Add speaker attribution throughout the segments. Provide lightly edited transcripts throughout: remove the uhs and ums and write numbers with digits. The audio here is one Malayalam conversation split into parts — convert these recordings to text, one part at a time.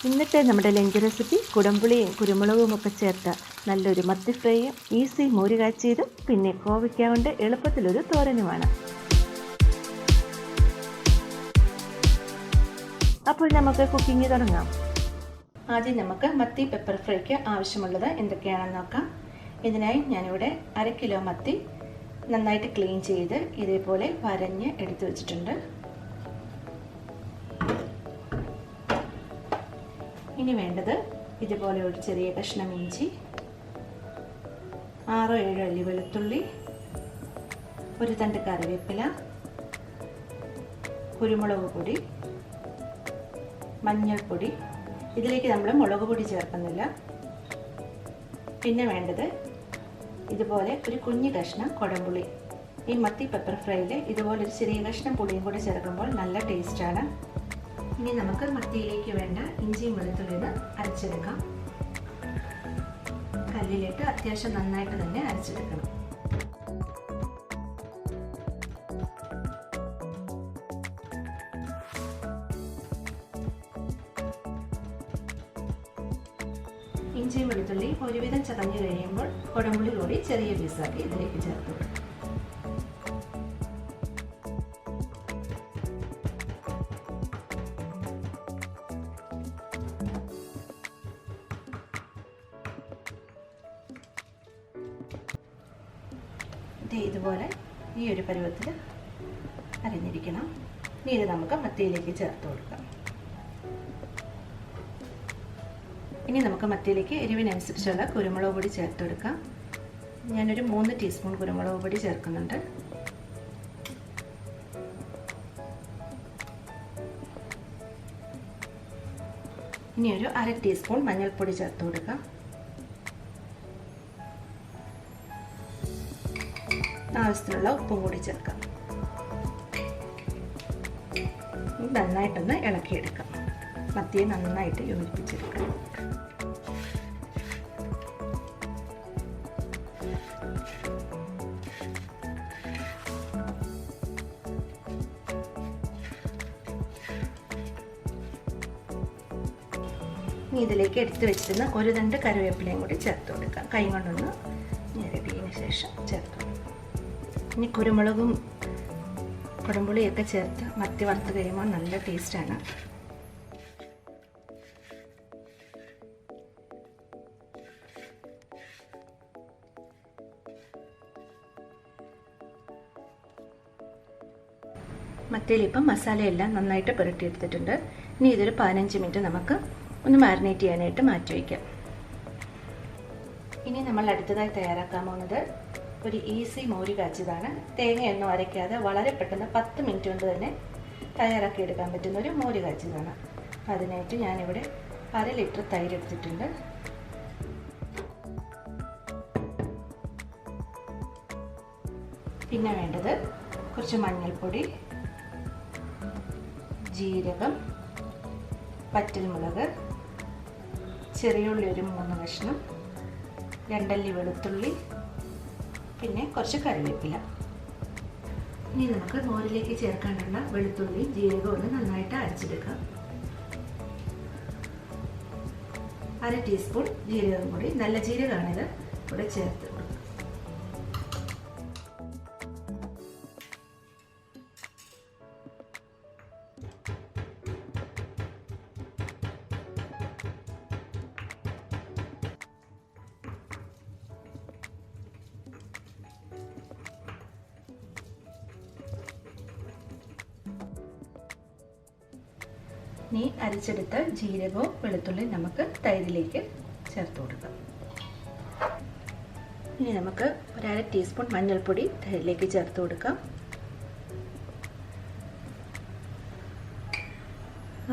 Speaker 1: ഇന്നത്തെ നമ്മുടെ ലഞ്ച് റെസിപ്പി കുടംപുളിയും കുരുമുളകും ഒക്കെ ചേർത്ത നല്ലൊരു മത്തി ഫ്രൈയും ഈസി മോര് കാച്ചിയതും പിന്നെ കോവയ്ക്ക കൊണ്ട് എളുപ്പത്തിലൊരു തോരനുമാണ്. അപ്പോൾ നമുക്ക് കുക്കിംഗ് തുടങ്ങാം. ആദ്യം നമുക്ക് മത്തി പെപ്പർ ഫ്രൈക്ക് ആവശ്യമുള്ളത് എന്തൊക്കെയാണെന്ന് നോക്കാം. ഇതിനായി ഞാനിവിടെ 1/2 കിലോ മത്തി നന്നായിട്ട് ക്ലീൻ ചെയ്ത് ഇതേപോലെ വരഞ്ഞ് എടുത്തു വെച്ചിട്ടുണ്ട്. ഇനി വേണ്ടത് ഇതുപോലെ ഒരു ചെറിയ കഷ്ണം ഇഞ്ചി, 6-7 അല്ലി വെളുത്തുള്ളി, ഒരു തണ്ട് കറിവേപ്പില, കുരുമുളക് പൊടി, മഞ്ഞൾപ്പൊടി. ഇതിലേക്ക് നമ്മൾ മുളക് പൊടി ചേർക്കുന്നില്ല. പിന്നെ വേണ്ടത് ഇതുപോലെ ഒരു കുഞ്ഞു കഷ്ണം കുടംപുളി. ഈ മത്തി പെപ്പർ ഫ്രൈയിൽ ഇതുപോലെ ഒരു ചെറിയ കഷ്ണം പുളിയും കൂടി ചേർക്കുമ്പോൾ നല്ല ടേസ്റ്റാണ്. ഇനി നമുക്ക് മത്തിയിലേക്ക് വേണ്ട ഇഞ്ചിയും വെളുത്തുള്ളിയും അരച്ചെടുക്കാം. കല്ലിലിട്ട് അത്യാവശ്യം നന്നായിട്ട് തന്നെ അരച്ചെടുക്കണം. ഇഞ്ചിയും വെളുത്തുള്ളി ഒരുവിധം ചതഞ്ഞു കഴിയുമ്പോൾ കുടംപുളി കൂടി ചെറിയ പീസാക്കി ഇതിലേക്ക് ചേർത്ത് കൊടുക്കും. ഇതുപോലെ ഈ ഒരു പരുവത്തിൽ അരിഞ്ഞിരിക്കണം. ഇനി ഇത് നമുക്ക് മത്തിയിലേക്ക് ചേർത്ത് കൊടുക്കാം. ഇനി നമുക്ക് മത്തിയിലേക്ക് എരിവിനനുസരിച്ചുള്ള കുരുമുളക് പൊടി ചേർത്ത് കൊടുക്കാം. ഞാനൊരു 3 ടീസ്പൂൺ കുരുമുളക് പൊടി ചേർക്കുന്നുണ്ട്. ഇനി ഒരു 1/2 ടീസ്പൂൺ മഞ്ഞൾപ്പൊടി ചേർത്ത് കൊടുക്കാം. ആവശ്യത്തിനുള്ള ഉപ്പും കൂടി ചേർക്കാം. നന്നായിട്ടൊന്ന് ഇളക്കിയെടുക്കാം. മത്തിയെ നന്നായിട്ട് യോജിപ്പിച്ചെടുക്കാം. ഇനി ഇതിലേക്ക് എടുത്തു വെച്ചിരുന്ന ഒരു തണ്ട് കറിവേപ്പിലയും കൂടി ചേർത്ത് കൊടുക്കാം. കൈ കൊണ്ടൊന്ന് ഞെരടിയതിന് ശേഷം ചേർത്ത് കൊടുക്കാം. ഇനി കുരുമുളകും കുടംപുളിയൊക്കെ ചേർത്ത് മത്തി വറുത്ത് കഴിയുമ്പോൾ നല്ല ടേസ്റ്റാണ്. മത്തിയിലിപ്പം മസാലയെല്ലാം നന്നായിട്ട് പുരട്ടിയെടുത്തിട്ടുണ്ട്. ഇനി ഇതൊരു 15 മിനിറ്റ് നമുക്ക് ഒന്ന് മാരിനേറ്റ് ചെയ്യാനായിട്ട് മാറ്റി വയ്ക്കാം. ഇനി നമ്മൾ അടുത്തതായി തയ്യാറാക്കാൻ പോകുന്നത് ഒരു ഈസി മോര് കാച്ചിയതാണ്. തേങ്ങയൊന്നും അരയ്ക്കാതെ വളരെ പെട്ടെന്ന് 10 മിനിറ്റ് കൊണ്ട് തന്നെ തയ്യാറാക്കി എടുക്കാൻ പറ്റുന്ന ഒരു മോര് കാച്ചിയതാണ്. അതിനായിട്ട് ഞാനിവിടെ 1/2 ലിറ്റർ തൈര് എടുത്തിട്ടുണ്ട്. പിന്നെ വേണ്ടത് കുറച്ച് മഞ്ഞൾപ്പൊടി, ജീരകം, വറ്റൽമുളക്, ചെറിയുള്ളി ഒരു 3 കഷ്ണം, 2 അല്ലി വെളുത്തുള്ളി, പിന്നെ കുറച്ച് കറിവേപ്പില. ഇനി നമുക്ക് മോരിലേക്ക് ചേർക്കാനുള്ള വെളുത്തുള്ളി ജീരകം ഒന്ന് നന്നായിട്ട് അരച്ചെടുക്കാം. 1/2 ടീസ്പൂൺ ജീരകം കൂടി, നല്ല ജീരകമാണിത്, കൂടെ ചേർത്ത് കൊടുക്കാം. ഇനി അരച്ചെടുത്ത ജീരകവും വെളുത്തുള്ളിയും നമുക്ക് തൈരിലേക്ക് ചേർത്ത് കൊടുക്കാം. ഇനി നമുക്ക് 1/2 ടീസ്പൂൺ മഞ്ഞൾപ്പൊടി തൈരിലേക്ക് ചേർത്ത് കൊടുക്കാം.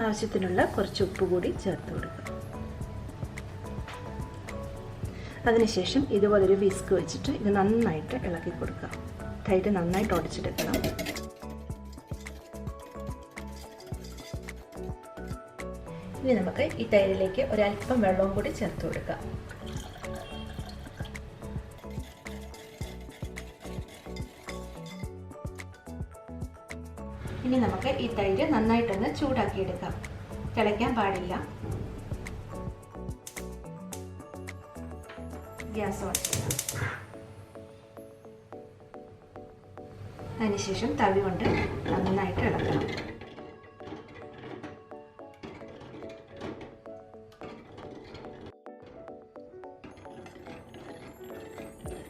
Speaker 1: ആവശ്യത്തിനുള്ള കുറച്ച് ഉപ്പ് കൂടി ചേർത്ത് കൊടുക്കാം. അതിനുശേഷം ഇതുപോലൊരു വിസ്ക് വെച്ചിട്ട് ഇത് നന്നായിട്ട് ഇളക്കി കൊടുക്കാം. തൈര് നന്നായിട്ട് ഉടച്ചെടുക്കണം. ഇനി നമുക്ക് ഈ തൈരിലേക്ക് ഒരല്പം വെള്ളവും കൂടി ചേർത്ത് കൊടുക്കാം. ഇനി നമുക്ക് ഈ തൈര് നന്നായിട്ടൊന്ന് ചൂടാക്കിയെടുക്കാം. തിളയ്ക്കാൻ പാടില്ല. ഗ്യാസ് ഓൺ ചെയ്യാം. അതിനുശേഷം തവി കൊണ്ട് നന്നായിട്ട് ഇളക്കണം.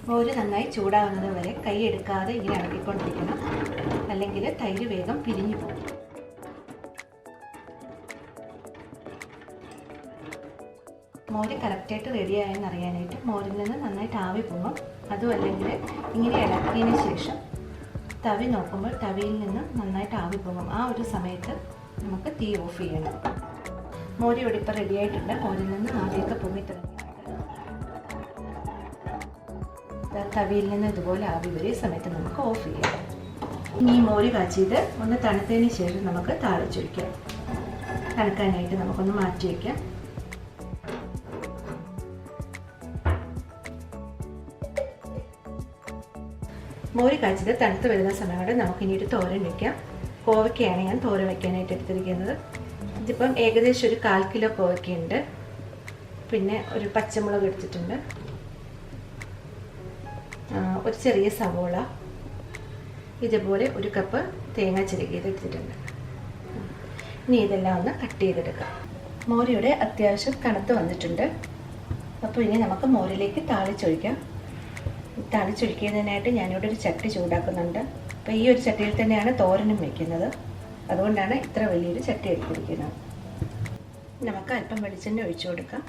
Speaker 1: മോര് നന്നായി ചൂടാകുന്നത് വരെ കൈ എടുക്കാതെ ഇങ്ങനെ ഇളക്കിക്കൊണ്ടിരിക്കണം, അല്ലെങ്കിൽ തൈര് വേഗം പിരിഞ്ഞു പോകും. മോര് കറക്റ്റായിട്ട് റെഡിയായെന്ന് അറിയാനായിട്ട് മോരിൽ നിന്ന് നന്നായിട്ട് ആവി പോകും. അതും അല്ലെങ്കിൽ ഇങ്ങനെ ഇളക്കിയതിന് ശേഷം തവി നോക്കുമ്പോൾ തവിയിൽ നിന്ന് നന്നായിട്ട് ആവി പോകും. ആ ഒരു സമയത്ത് നമുക്ക് തീ ഓഫ് ചെയ്യണം. മോര് ഇവിടെ ഇപ്പോൾ റെഡിയായിട്ടുണ്ട്. മോരിൽ നിന്ന് ആവിയൊക്കെ പൊങ്ങി തുടങ്ങിയിട്ടുണ്ട്. തവിയിൽ നിന്ന് ഇതുപോലെ ആവി വരെ സമയത്ത് നമുക്ക് ഓഫ് ചെയ്യാം. ഇനി മോര് കാച്ചിയത് ഒന്ന് തണുത്തതിന് ശേഷം നമുക്ക് താളിച്ചൊഴിക്കാം. തണുക്കാനായിട്ട് നമുക്കൊന്ന് മാറ്റി വയ്ക്കാം. മോര് കാച്ചിയത് തണുത്ത് വരുന്ന സമയം കൊണ്ട് നമുക്കിനി ഒരു തോരൻ വയ്ക്കാം. കോവയ്ക്കയാണ് ഞാൻ തോരൻ വയ്ക്കാനായിട്ട് എടുത്തിരിക്കുന്നത്. ഇതിപ്പം ഏകദേശം ഒരു 1/4 കിലോ കോവയ്ക്കുണ്ട്. പിന്നെ ഒരു പച്ചമുളക് എടുത്തിട്ടുണ്ട്, ഒരു ചെറിയ സവോള, ഇതുപോലെ 1 കപ്പ് തേങ്ങ ചിരകിയത് എടുത്തിട്ടുണ്ട്. ഇനി ഇതെല്ലാം ഒന്ന് കട്ട് ചെയ്തെടുക്കാം. മോരിയുടെ അത്യാവശ്യം തണുത്ത് വന്നിട്ടുണ്ട്. അപ്പോൾ ഇനി നമുക്ക് മോരിലേക്ക് താളിച്ചൊഴിക്കാം. താളിച്ചൊഴിക്കുന്നതിനായിട്ട് ഞാനിവിടെ ഒരു ചട്ടി ചൂടാക്കുന്നുണ്ട്. അപ്പോൾ ഈ ഒരു ചട്ടിയിൽ തന്നെയാണ് തോരനും വയ്ക്കുന്നത്. അതുകൊണ്ടാണ് ഇത്ര വലിയൊരു ചട്ടി എടുത്തിരിക്കുന്നത്. നമുക്ക് അല്പം വെളിച്ചെണ്ണ ഒഴിച്ചു കൊടുക്കാം.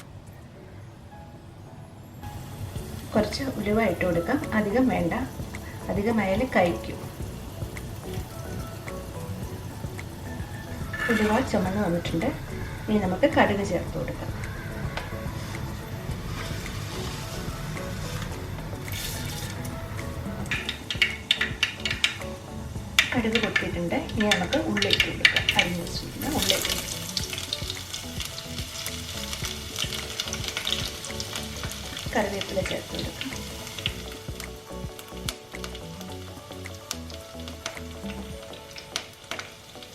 Speaker 1: കുറച്ച് ഉലുവ ഇട്ട് കൊടുക്കാം. അധികം വേണ്ട, അധികമായാലും കഴിക്കും. ഉലുവ ചുമന്ന് വന്നിട്ടുണ്ട്. ഇനി നമുക്ക് കടുക് ചേർത്ത് കൊടുക്കാം. കടുക് പൊട്ടിയിട്ടുണ്ട്. ഇനി നമുക്ക് ഉള്ളി ഇട്ട് കൊടുക്കാം. അരിഞ്ഞ് വെച്ചിരിക്കുന്ന ഉള്ളി ഇട്ട് കറിവേപ്പില ചേർത്ത് കൊടുക്കാം.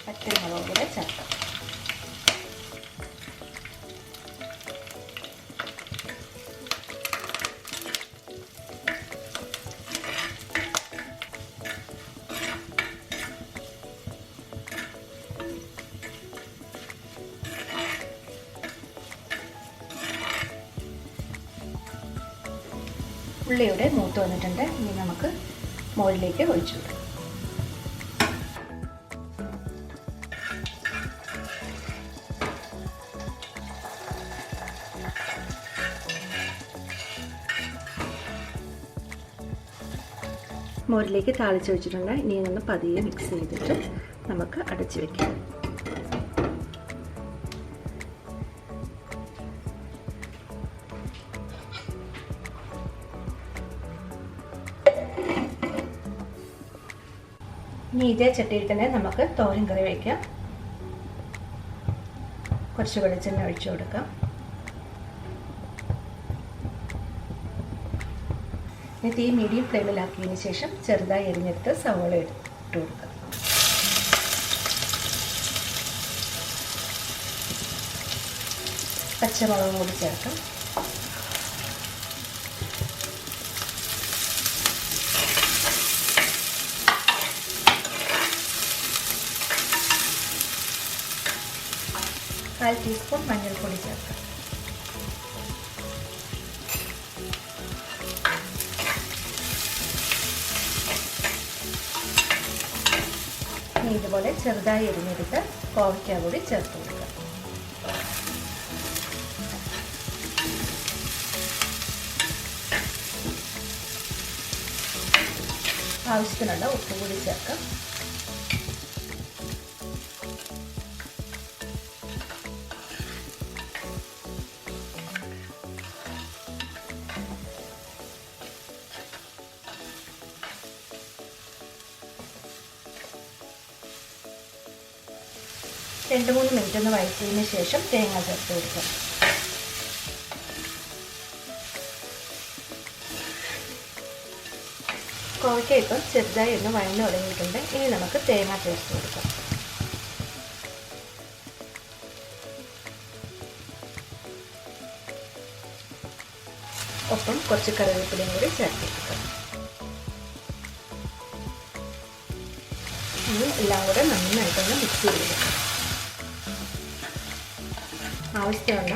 Speaker 1: പച്ചമുളക് കൂടെ ചേർക്കാം. ഉള്ളിയുടെ മൂത്ത് വന്നിട്ടുണ്ട്. ഇനി നമുക്ക് മോരിലേക്ക് ഒഴിച്ചു കൊടുക്കാം. മോരിലേക്ക് താളിച്ച് വെച്ചിട്ടുണ്ട്. ഇനി ഒന്ന് പതിയെ മിക്സ് ചെയ്തിട്ട് നമുക്ക് അടച്ചു വയ്ക്കാം. ഇനി ഇതേ ചട്ടിയിൽ തന്നെ നമുക്ക് തോരൻ കറി വയ്ക്കാം. കുറച്ച് വെളിച്ചെണ്ണ ഒഴിച്ചു കൊടുക്കാം. ഇനി തീ മീഡിയം ഫ്ലെയിമിലാക്കിയതിന് ശേഷം ചെറുതായി എരിഞ്ഞെടുത്ത് സവോള ഇട്ട് കൊടുക്കാം. പച്ചമുളകും കൂടി ചേർക്കാം. കാൽ ടീസ്പൂൺ മഞ്ഞൾപ്പൊടി ചേർക്കാം. ഇനി ഇതുപോലെ ചെറുതായി എരിഞ്ഞെടുത്ത് കോവയ്ക്ക കൂടി ചേർത്ത് കൊടുക്കാം. ആവശ്യത്തിനുള്ള ഉപ്പ് കൂടി ചേർക്കാം. രണ്ട് മൂന്ന് മിനിറ്റ് ഒന്ന് വഴറ്റിയതിന് ശേഷം തേങ്ങ ചേർത്ത് കൊടുക്കാം. കോവയ്ക്ക ഇപ്പം ചെറുതായി ഒന്ന് വഴന്നു തുടങ്ങിയിട്ടുണ്ട്. ഇനി നമുക്ക് തേങ്ങ ചേർത്ത് കൊടുക്കാം. ഒപ്പം കുറച്ച് കറിവേപ്പിലയും കൂടി ചേർത്ത് കൊടുക്കാം. ഇനി എല്ലാം കൂടെ നന്നായിട്ടൊന്ന് മിക്സ് ചെയ്തെടുക്കാം. ആവശ്യമുള്ള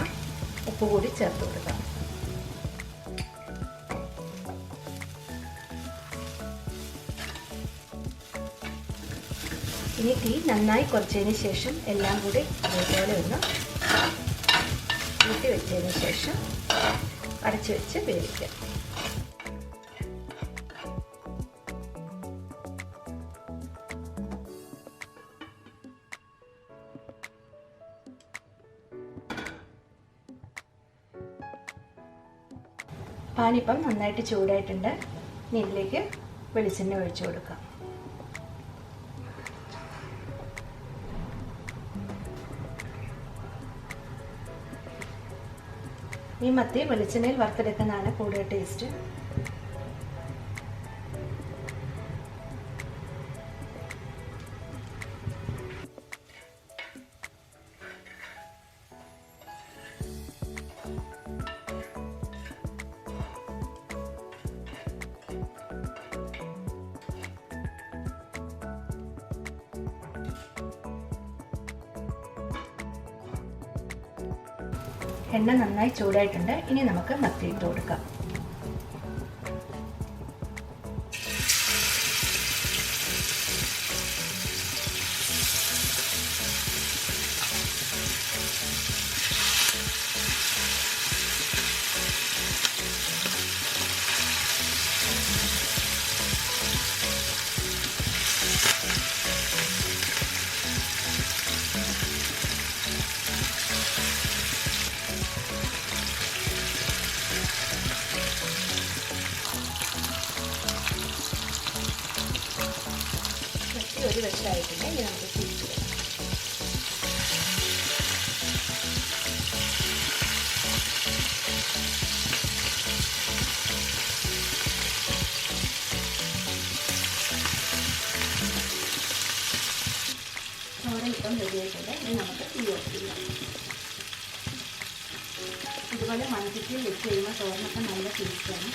Speaker 1: ഉപ്പ് കൂടി ചേർത്ത് കൊടുക്കാം. ഇനി തീ നന്നായി കുറച്ചതിന് ശേഷം എല്ലാം കൂടി അതേപോലെ ഒന്ന് കൂട്ടി വെച്ചതിന് ശേഷം അടച്ചു വെച്ച് വേവിക്കാം. പാനിപ്പം നന്നായിട്ട് ചൂടായിട്ടുണ്ട്. ഇനി ഇതിലേക്ക് വെളിച്ചെണ്ണ ഒഴിച്ചു കൊടുക്കാം. ഈ മത്തി വെളിച്ചെണ്ണയിൽ വറുത്തെടുക്കുന്നതാണ് കൂടുതൽ ടേസ്റ്റ്. എണ്ണ നന്നായി ചൂടായിട്ടുണ്ട്. ഇനി നമുക്ക് മത്തി ഇട്ട് കൊടുക്കാം. ഒരു വശമായിട്ടുണ്ട്. ഇനി നമുക്ക് തിരിച്ചു വരാം. ചോറ് ഇപ്പം റെഡിയായിട്ടുണ്ട്. ഇനി നമുക്ക് തീ ഓഫ് ചെയ്യാം. ഇതുപോലെ മൺചട്ടിയിൽ വെച്ച് കഴിയുമ്പോൾ ചോറിനൊക്കെ നല്ല ടേസ്റ്റാണ്.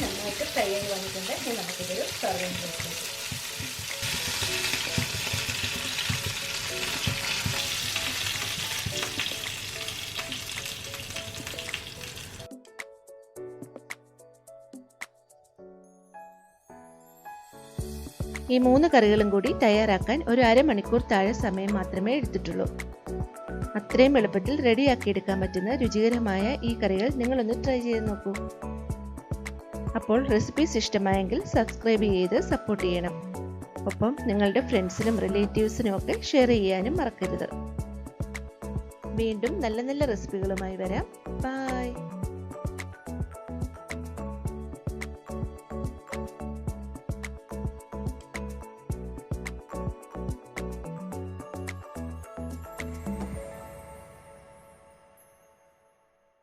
Speaker 1: നന്നായിട്ട് ഫ്രൈ ആയി വന്നിട്ടുണ്ട്. ഇനി നമുക്കിതൊരു സർവിങ് പ്ലേറ്റിലേക്ക്. ഈ 3 കറികളും കൂടി തയ്യാറാക്കാൻ ഒരു അരമണിക്കൂർ താഴെ സമയം മാത്രമേ എടുത്തിട്ടുള്ളൂ. അത്രയും എളുപ്പത്തിൽ റെഡിയാക്കിയെടുക്കാൻ പറ്റുന്ന രുചികരമായ ഈ കറികൾ നിങ്ങളൊന്ന് ട്രൈ ചെയ്ത് നോക്കൂ. അപ്പോൾ റെസിപ്പീസ് ഇഷ്ടമായെങ്കിൽ സബ്സ്ക്രൈബ് ചെയ്ത് സപ്പോർട്ട് ചെയ്യണം. ഒപ്പം നിങ്ങളുടെ ഫ്രണ്ട്സിനും റിലേറ്റീവ്സിനും ഒക്കെ ഷെയർ ചെയ്യാനും മറക്കരുത്. വീണ്ടും നല്ല നല്ല റെസിപ്പികളുമായി വരാം. ബൈ.